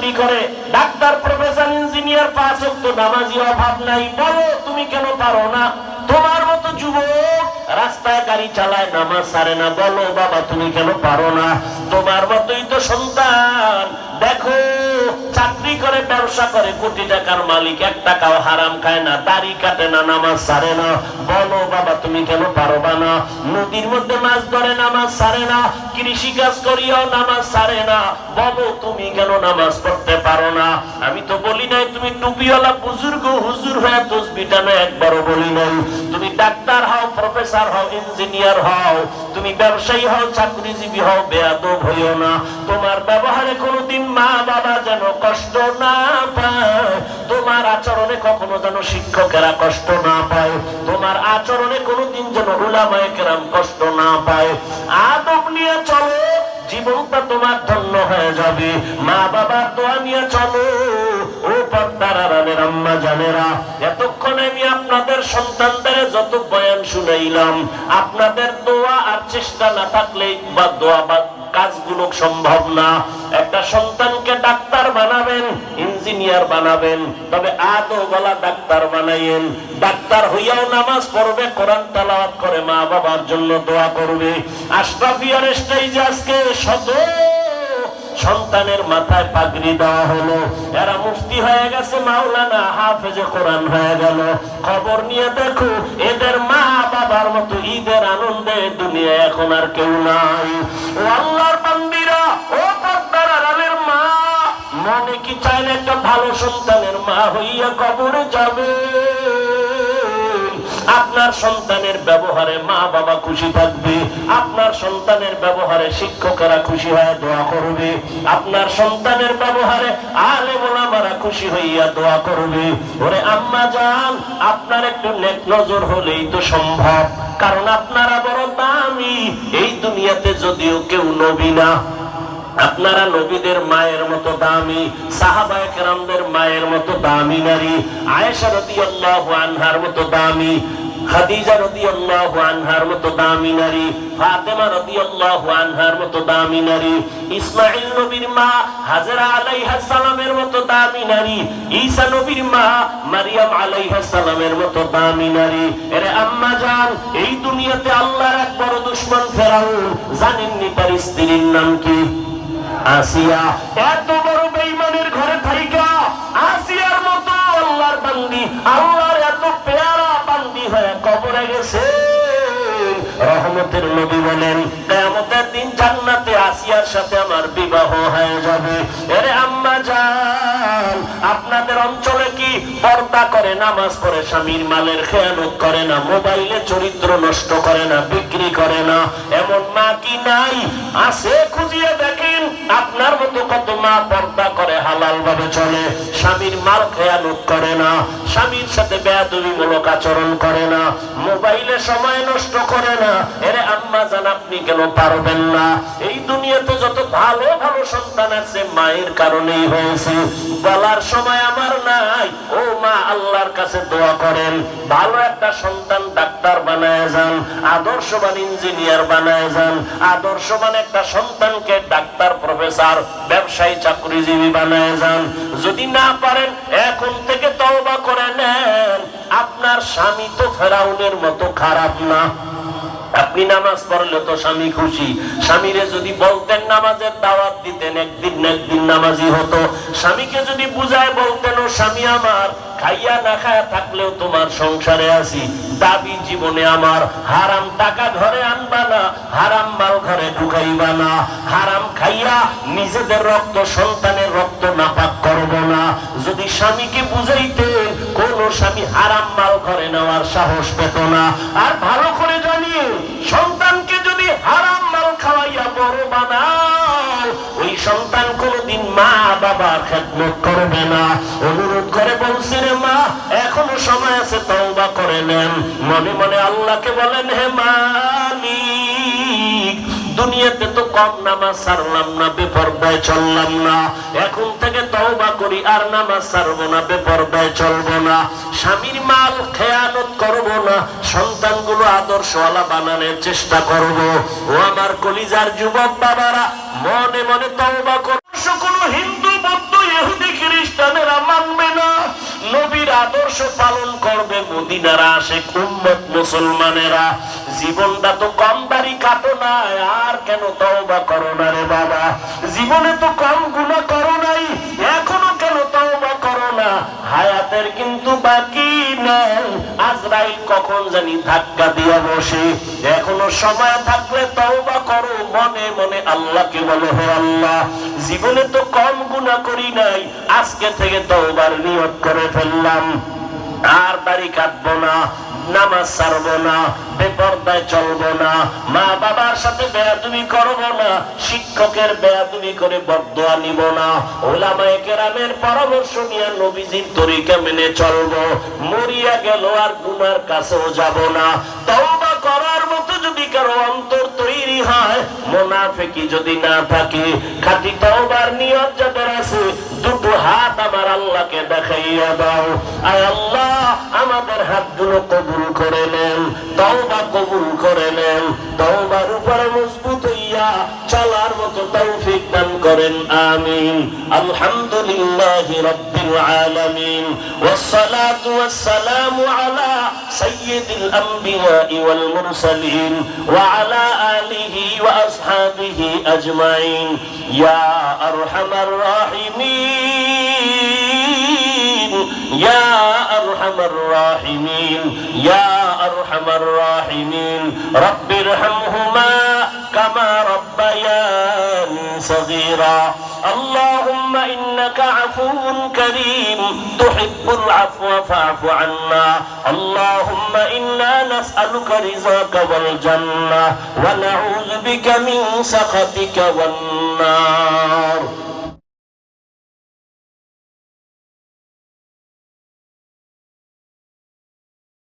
চাকরি করে, doctor, professor, engineer, 5 ওয়াক্ত নামাজি, অভাব নাই। বলো তুমি কেন পারো না? তোমার মতো যুবক রাস্তায় গাড়ি চালায়, নামাজ ছাড়ে না। বলো বাবা তুমি কেন পারো না? তোমার মতোই তো সন্তান দেখো চাকরি করে, ব্যবসা করে, কোটি টাকার মালিক, 1 টাকাও হারাম খায় না, দাড়ি কাটে না, নামাজ ছাড়ে না। বলো বাবা তুমি কেন পারবা না? নদীর মধ্যে মাছ ধরে, নামাজ ছাড়ে না, কৃষি কাজ করিও, নামাজ ছাড়ে না। বলো তুমি কেন নামাজ পড়তে পারো না? আমি তো বলি নাই তুমি টুপিওয়ালা বুজুর্গ হুজুর হয়ে তসবিহ টানো, একবারও বলি নাই। তুমি ডাক্তার হও, প্রফেসর হও, ইঞ্জিনিয়ার হও, তুমি ব্যবসায়ী হও, চাকরিজীবী হও, বেয়াদব হইও না। তোমার ব্যবহারে কোনোদিন মা বাবা যেন কষ্ট না পায়, তোমার আচরণে কখনো যেন শিক্ষকেরা কষ্ট না পায়, তোমার আচরণে কোনোদিন যেন উলামায়ে কেরাম কষ্ট না পায়। আদব নিয়ে চলো, জীবনটা তোমার ধন্য হয়ে যাবে। মা বাবার দোয়া নিয়ে চলো। ও পর্দার আড়ালের আম্মা জানেরা, এতক্ষণে আমি আপনাদের সন্তানদের যত বয়ান শুনাইলাম, আপনাদের দোয়া আর চেষ্টা না থাকলে বা দোয়া বা কাজগুলো সম্ভব না। একটা সন্তানকে ডাক্তার বানাবেন, ইঞ্জিনিয়ার বানাবেন, তবে আদওয়ালা ডাক্তার বানাইয়েন। ডাক্তার হইয়াও নামাজ পড়বে, কোরআন তেলাওয়াত করে, মা বাবার জন্য দোয়া করবে। আশরাফিয়ার স্টেজে আজকে শত সন্তানের মাথায় পাগড়ি দেওয়া হলো, এরা মুফতি হয়ে গেছে, মাওলানা, হাফেজে কোরআন হয়ে গেল। খবর নিয়ে দেখো এদের মা বাবার মতো ঈদের আনন্দে দুনিয়া এখন আর কেউ নাই। ও আল্লাহর বান্দিরা, ও পর্দার আড়ালের মা, মনে কি চাইলে একটা ভালো সন্তানের মা হইয়া কবরে যাবে? আপনার সন্তানের ব্যবহারে মা বাবা খুশি থাকবে, আপনার সন্তানের ব্যবহারে শিক্ষকেরা খুশি হয়ে দোয়া করবে, আপনার সন্তানের ব্যবহারে আলেম ওলামারা খুশি হইয়া দোয়া করবে। ওরে আম্মা জান, আপনার একটু নেক নজর হলেই তো সম্ভব, কারণ আপনারা বড় দামি। এই দুনিয়াতে যদিও কেউ নবী না, আপনারা নবীদের মায়ের মতো দামি, সাহাবায়ে কেরামদের মায়ের মতো দামি নারী, আয়েশা রাদিয়াল্লাহু আনহার মতো দামি, খাদিজা রাদিয়াল্লাহু আনহার মতো দামি নারী, ফাতেমা রাদিয়াল্লাহু আনহার মতো দামি নারী, ইসমাঈল নবীর মা হাজরা আলাইহা সালামের মতো দামি নারী, ঈসা নবীর মা মারিয়াম আলাইহা সালামের মতো দামি নারী। এরে আম্মা জান, এই দুনিয়াতে আল্লাহর এক বড় দুশমন ফেরাউন, জানেননি তার স্ত্রীর নাম কি? আসিয়া। এত বড় বেঈমানের ঘরে থাইকা আসিয়ার মতো আল্লাহর বান্দি, আল্লাহর এত পেয়ারা বান্দি হয়ে কবরে গেছে। রহমতের নবী বলেন, কিয়ামতের দিন জান্নাতে আসিয়ার সাথে আমার বিবাহ হয়ে যাবে। এরে আম্মা জান, আপনাদের অঞ্চলে কি পর্দা করে, নামাজ পড়ে, স্বামীর মালের খেয়ানত করে না, মোবাইলে চরিত্র নষ্ট করে না, বিক্রি করে না, এমন মা কি নাই? আছে, খুঁজিয়ে দেখেন। আপনার মতো কত মা পর্দা করে, হালাল ভাবে চলে, স্বামীর মাল খেয়ানত করে না, স্বামীর সাথে বেয়াদবিমূলক আচরণ করে না, মোবাইলে সময় নষ্ট করে না। এরে আম্মা জান, আপনি কেন পারবেন না? এই দুনিয়াতে যত ভালো ভালো সন্তান আছে মায়ের কারণেই হয়েছে। বলার সময় আমার নাই। ও মা, আল্লাহর কাছে দোয়া করেন, ভালো একটা সন্তান ডাক্তার বানায় যান, আদর্শবান ইঞ্জিনিয়ার বানায় যান, আদর্শবান একটা সন্তানকে ডাক্তার, প্রফেসর, ব্যবসায়ী, চাকরিজীবী বানায় যান। যদি না পারেন এখন থেকে তওবা করে নেন। আপনার স্বামী তো ফেরাউনের মতো খারাপ না। আপনি নামাজ পড়লে তো স্বামী খুশি। স্বামীরে যদি বলতেন নামাজের দাওয়াত দিতেন, একদিন না একদিন নামাজি হতো। স্বামীকে যদি বুঝায় বলতেন, ও স্বামী আমার, খাইয়া না খায়া থাকলেও তোমার সংসারে আছি, দাবি জীবনে আমার হারাম টাকা ঘরে আনবা না, হারাম মাল ঘরে ঢুকাইবা না, হারাম খাইয়া নিজেদের রক্ত, সন্তানের রক্ত নাপাক করবো না। যদি স্বামীকে বুঝাইতেন, কোন স্বামী হারাম মাল ঘরে নেওয়ার সাহস পেত না। আর ভালো করে জানিয়ে, সন্তানকে যদি হারাম মাল খাওয়াইয়া বড় বানাও, ওই সন্তান কোনদিন মা বাবার খেদমত করবে না। অনুরোধ করে বলছি, রে মা, এখনো সময় আছে, তওবা করে নেন। মনে মনে আল্লাহকে বলেন, হে মালিক, দুনিয়াতে তো কম নামাজ ছাড়লাম না, বেপরদায় চললাম না, এখন থেকে তওবা করি, আর নামাজ ছাড়বো না, বেপরদায় চলবো না, স্বামীর মাল খেয়ানত করবো না, সন্তানগুলো আদর্শওয়ালা বানানোর চেষ্টা করবো। ও আমার কলিজার যুবক বাবারা, মনে মনে তওবা করো। কোন হিন্দু, বৌদ্ধ, মদিনার আশিক উম্মত মুসলমানেরা, জীবনটা তো কম দাড়ি কাটো না, আর কেন তওবা করো না রে বাবা? জীবনে তো কম গুনাহ করো নাই, এখনো কেন তওবা করো না? হায়াতের কিন্তু বাকি নাই, আজরাইল কখন জানি ধাক্কা দিয়ে বসে। এখনো সময় থাকলে তওবা করো, মনে মনে আল্লাহকে বলো, হে আল্লাহ, জীবনে তো কম গুনাহ করি নাই, আজকে থেকে তওবার নিয়ত করে ফেললাম, আর দাড়ি কাটবো না, নামাজ ছাড়বো না, বেপরদায় চলবো না, মা বাবার সাথে বেয়াদবি করবো না, শিক্ষকের বেয়াদবি করে বদদোয়া নিব না, উলামায়ে কেরামের পরামর্শ নিয়ে নবীজির তরিকা মেনে চলবো, মরিয়া গেল আর গুনার কাছেও যাব না। তওবা করার মতো যদি কারো অন্তর তৈরি হয়, মুনাফিকি যদি না থাকে, খাঁটি তওবার নিয়ত যাদের আছে, দুটো হাত আমার আল্লাহকে দেখাইয়া দাও। আয় আল্লাহ, আমাদের হাতগুলো কবুল করে নেন, তওবা কবুল করে নেন, তওবার উপরে মজবুত হইয়া চলার মতো তৌফিক দান করেন, আমিন। আলহামদুলিল্লাহি রাব্বিল আলামিন, ওয়াসসালাতু ওয়াসসালামু আলা সাইয়্যিদিল আমবিয়া ওয়াল মুরসালিন ওয়া আলা আলিহি ওয়া আসহাবিহি আজমাইন, ইয়া আরহামার রাহিমিন, ইয়া আরহামার রাহিমিন, ইয়া আরহামার রাহিমিন, রব্বিরহামহুমা কামা রাব্বায়ানি সগীরা। اللهم إنك عفو كريم تحب العفو فاعف عنا. اللهم إنا نسألك رضاك والجنة ونعوذ بك من سخطك والنار.